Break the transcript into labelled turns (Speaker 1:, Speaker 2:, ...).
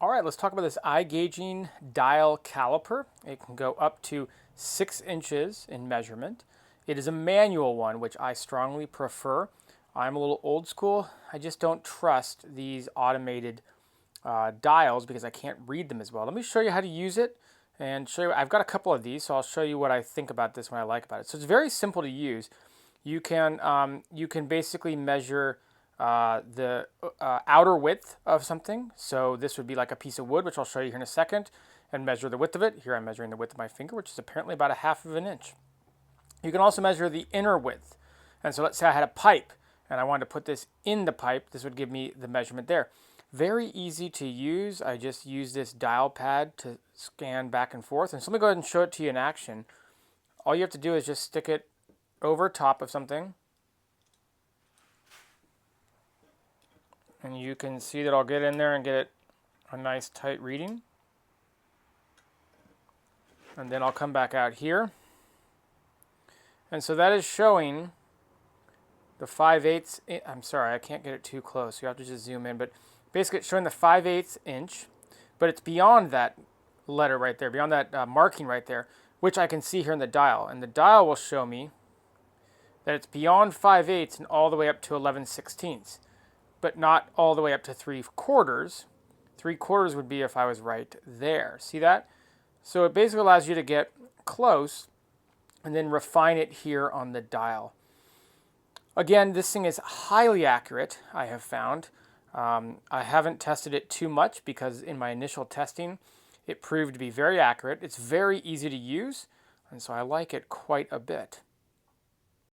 Speaker 1: All right, let's talk about this eye gauging dial caliper. It can go up to 6 inches in measurement. It is a manual one, which I strongly prefer. I'm a little old school. I just don't trust these automated dials because I can't read them as well. Let me show you how to use it and show you. I've got a couple of these, so I'll show you what I think about this, what I like about it. So it's very simple to use. You can basically measure the outer width of something. So this would be like a piece of wood, which I'll show you here in a second, and measure the width of it. Here I'm measuring the width of my finger, which is apparently about 1/2 of an inch. You can also measure the inner width. And so let's say I had a pipe and I wanted to put this in the pipe. This would give me the measurement there. Very easy to use. I just use this dial pad to scan back and forth. And so let me go ahead and show it to you in action. All you have to do is just stick it over top of something. And you can see that I'll get in there and get a nice tight reading. And then I'll come back out here. And so that is showing the 5/8. I'm sorry, I can't get it too close. You have to just zoom in. But basically it's showing the 5/8 inch. But it's beyond that letter right there, beyond that marking right there, which I can see here in the dial. And the dial will show me that it's beyond 5/8 and all the way up to 11/16, but not all the way up to 3/4. 3/4 would be if I was right there. See that? So it basically allows you to get close and then refine it here on the dial. Again, this thing is highly accurate, I have found. I haven't tested it too much because in my initial testing, it proved to be very accurate. It's very easy to use, and so I like it quite a bit.